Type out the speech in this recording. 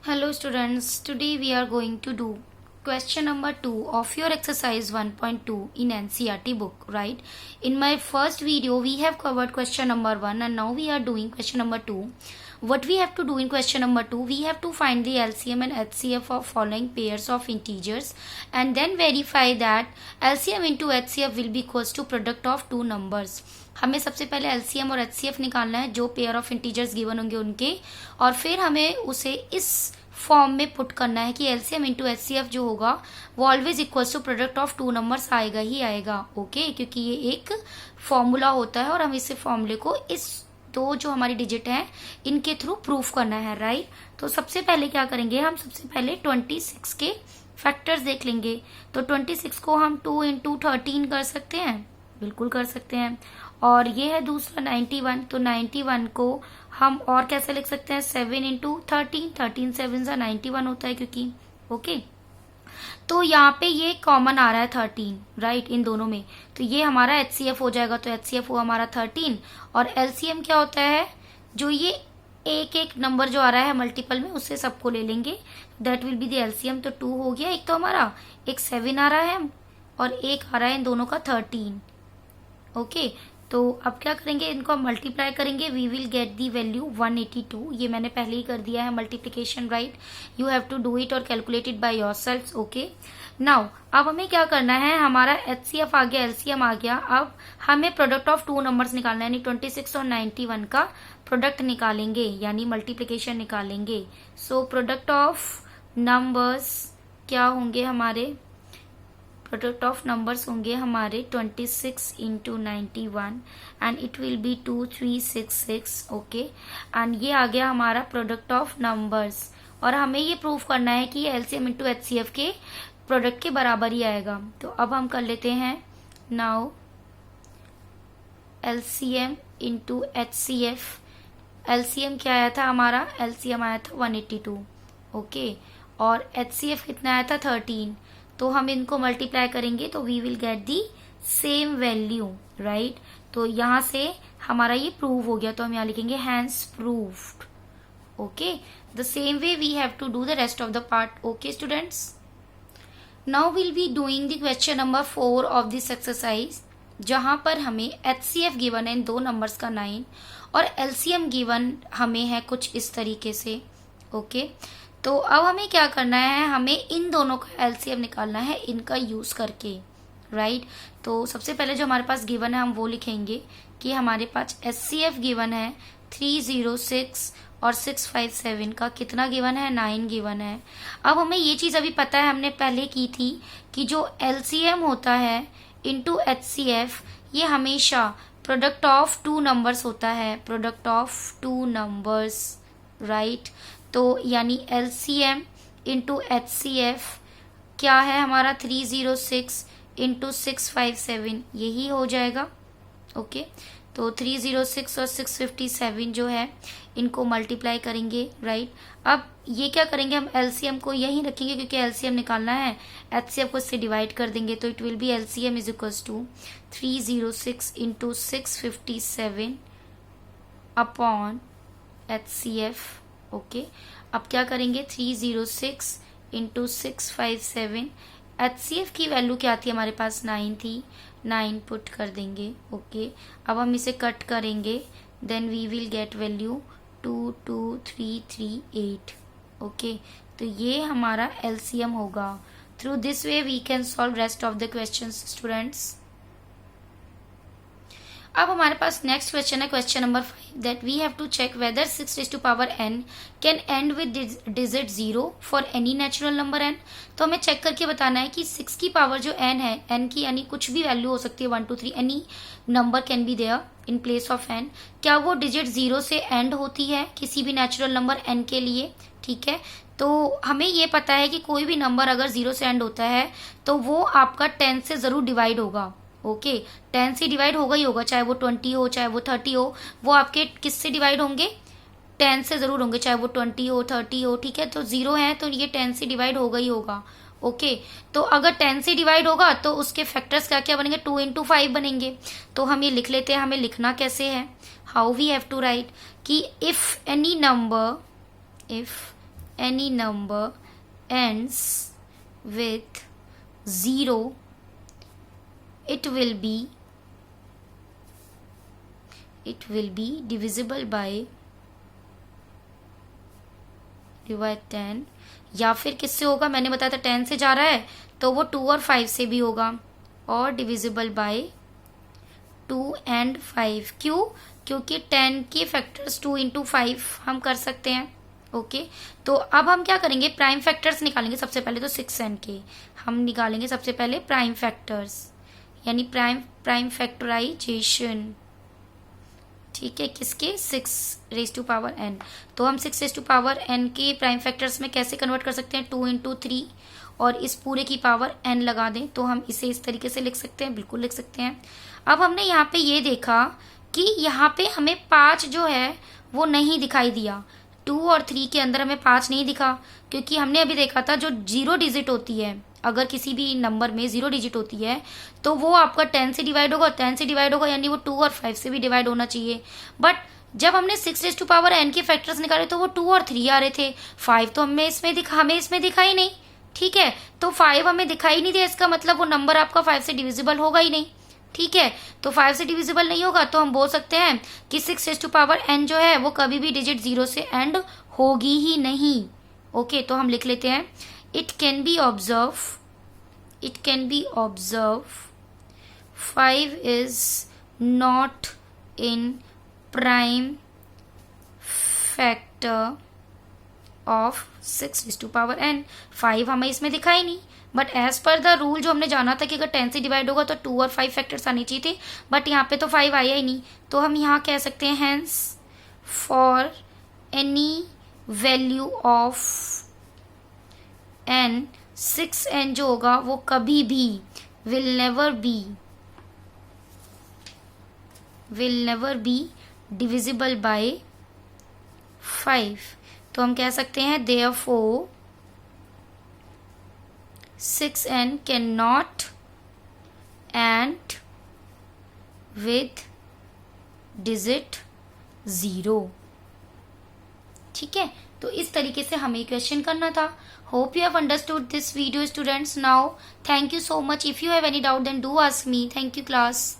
Hello students, today we are going to do question number 2 of your exercise 1.2 in NCERT book, right? In my first video we have covered question number 1 and now we are doing question number 2. What we have to do in question number 2, we have to find the LCM and HCF of following pairs of integers and then verify that LCM into HCF will be equals to product of two numbers. हमें सबसे पहले LCM और HCF निकालना है जो pair of integers given होंगे उनके, और फिर हमें उसे इस फॉर्म में पुट करना है कि LCM इंटू HCF जो होगा वो always equals to product of two numbers आएगा ही आएगा. ओके, क्योंकि ये एक फॉर्मूला होता है और हम इस फॉर्मूले को इस दो जो हमारी डिजिट है इनके थ्रू प्रूफ करना है, राइट? तो सबसे पहले क्या करेंगे, हम सबसे पहले 26 के फैक्टर्स देख लेंगे. तो 26 को हम 2 इंटू 13 कर सकते हैं, बिल्कुल कर सकते हैं. और ये है दूसरा 91, तो 91 को हम और कैसे लिख सकते हैं, 7 इंटू 13, 13 7 सा 91 होता है क्योंकि ओके. तो यहाँ पे ये कॉमन आ रहा है 13, राइट, इन दोनों में. तो ये हमारा HCF हो जाएगा, तो HCF हुआ हमारा 13. और LCM क्या होता है, जो ये एक एक नंबर जो आ रहा है मल्टीपल में उससे सबको ले लेंगे, that will be the LCM. तो 2 हो गया, एक तो हमारा एक 7 आ रहा है और एक आ रहा है इन दोनों का 13. ओके, तो अब क्या करेंगे, इनको हम मल्टीप्लाई करेंगे, we will get the value 182. ये मैंने पहले ही कर दिया है multiplication, right? You have to do it और calculate it by yourself. Okay, now अब हमें क्या करना है, हमारा HCF आ गया, LCM आ गया. अब हमें प्रोडक्ट ऑफ टू नंबर्स निकालना है, यानी 26 और 91 का प्रोडक्ट निकालेंगे, यानी मल्टीप्लिकेशन निकालेंगे. सो प्रोडक्ट ऑफ नंबर्स क्या होंगे हमारे, प्रोडक्ट ऑफ नंबर्स होंगे हमारे 26 into 91 and it will B 2366. Okay, and ये आ गया हमारा प्रोडक्ट ऑफ नंबर्स. और हमें ये प्रूफ करना है कि LCM इंटू HCF के प्रोडक्ट के बराबर ही आएगा. तो अब हम कर लेते हैं, now LCM into HCF. LCM क्या आया था हमारा, LCM आया था 182. ओके, और HCF कितना आया था 13. तो हम इनको मल्टीप्लाई करेंगे तो we will get the same value, right? तो यहाँ से हमारा ये प्रूव हो गया, तो हम यहाँ लिखेंगे hence proved. Okay, the same way we have to do the rest of the part. Okay students, now will be doing the question number 4 of this exercise, जहां पर हमें HCF गिवन है इन दो नंबर्स का 9 और LCM गिवन हमें है कुछ इस तरीके से. ओके, तो अब हमें क्या करना है, हमें इन दोनों का LCM निकालना है इनका यूज करके, राइट? तो सबसे पहले जो हमारे पास गिवन है हम वो लिखेंगे कि हमारे पास HCF गिवन है 306 और 657 का कितना गिवन है, 9 गिवन है. अब हमें ये चीज अभी पता है, हमने पहले की थी कि जो LCM होता है इंटू HCF ये हमेशा प्रोडक्ट ऑफ टू नंबर्स होता है, product of two numbers, right? तो यानी LCM इंटू HCF क्या है हमारा 306 इंटू 657, यही हो जाएगा. ओके, तो 306 और 657 जो है इनको मल्टीप्लाई करेंगे, राइट? अब ये क्या करेंगे, हम LCM को यहीं रखेंगे क्योंकि LCM निकालना है, HCF को इससे डिवाइड कर देंगे. तो it will be LCM is equals to 306 into 657 upon HCF. ओके, अब क्या करेंगे, 306 इंटू 657, HCF की वैल्यू क्या थी हमारे पास, 9 थी, 9 पुट कर देंगे. ओके, अब हम इसे कट करेंगे, then we will get value 22338. Okay, तो ये हमारा LCM होगा. Through this way we can solve rest of the questions students. अब हमारे पास नेक्स्ट क्वेश्चन है, question number 5, that we have to check whether 6 raised to power n can end with digit 0 for any natural number n. तो हमें check करके बताना है कि 6 की पावर जो n है, n की यानी कुछ भी वैल्यू हो सकती है, 1 2 3 any number can be there in place of n, क्या वो डिजिट 0 से एंड होती है किसी भी नेचुरल नंबर n के लिए. ठीक है, तो हमें ये पता है कि कोई भी नंबर अगर 0 से एंड होता है तो वो आपका 10 से जरूर डिवाइड होगा. ओके, 10 से डिवाइड होगा ही होगा, चाहे वो 20 हो चाहे वो 30 हो, वो आपके किससे डिवाइड होंगे, 10 से जरूर होंगे, चाहे वो 20 हो 30 हो. ठीक है, तो 0 है तो ये 10 से डिवाइड होगा ही होगा. ओके, तो अगर 10 से डिवाइड होगा तो उसके फैक्टर्स क्या क्या बनेंगे, 2 इंटू 5 बनेंगे. तो हम ये लिख लेते हैं, हमें लिखना कैसे है, how we have to write कि if any any number ends with 0, it will be divisible by 10, या फिर किससे होगा, मैंने बताया था 10 से जा रहा है तो वो 2 और 5 से भी होगा, और डिविजिबल बाय 2 and 5। क्यों? क्योंकि 10 के फैक्टर्स 2 into 5 हम कर सकते हैं। ओके, तो अब हम क्या करेंगे, प्राइम फैक्टर्स निकालेंगे। सबसे पहले तो 6n के हम निकालेंगे सबसे पहले प्राइम फैक्टर्स, यानी प्राइम फैक्टराइजेशन। ठीक है, किसके? 6n। तो हम 6n के प्राइम फैक्टर्स में कैसे कन्वर्ट कर सकते हैं, 2 into 3, और इस पूरे की पावर n लगा दें तो हम इसे इस तरीके से लिख सकते हैं, बिल्कुल लिख सकते हैं। अब हमने यहाँ पे ये देखा कि यहाँ पे हमें 5 जो है वो नहीं दिखाई दिया, 2 और 3 के अंदर हमें 5 नहीं दिखा, क्योंकि हमने अभी देखा था जो 0 डिजिट होती है, अगर किसी भी नंबर में 0 डिजिट होती है तो वो आपका 10 से डिवाइड होगा, 10 से डिवाइड होगा यानी वो 2 और 5 से भी डिवाइड होना चाहिए। बट जब हमने 6n के फैक्टर्स निकाले तो वो 2 और 3 आ रहे थे, 5 तो हमें इसमें दिखा ही नहीं। ठीक है, तो 5 हमें दिखाई नहीं दिया, इसका मतलब वो नंबर आपका 5 से डिविजिबल होगा ही नहीं। ठीक है, तो 5 से डिविजिबल नहीं होगा तो हम बोल सकते हैं कि 6n जो है वो कभी भी डिजिट 0 से एंड होगी ही नहीं। ओके, तो हम लिख लेते हैं, it can be observe 5 is not in prime factor of 6n। 5 हमें इसमें दिखा ही नहीं, but as per the rule जो हमने जाना था कि अगर 10 से डिवाइड होगा तो 2 और 5 फैक्टर्स आने चाहिए थे, बट यहाँ पे तो 5 आया ही नहीं, तो हम यहाँ कह सकते हैं hence for any value of n, 6n जो होगा वो कभी भी will never be divisible by 5। तो हम कह सकते हैं therefore 6n cannot end with digit 0। ठीक है, तो इस तरीके से हमें क्वेश्चन करना था। Hope you have understood this video students. Now thank you so much. If you have any doubt then do ask me. Thank you class.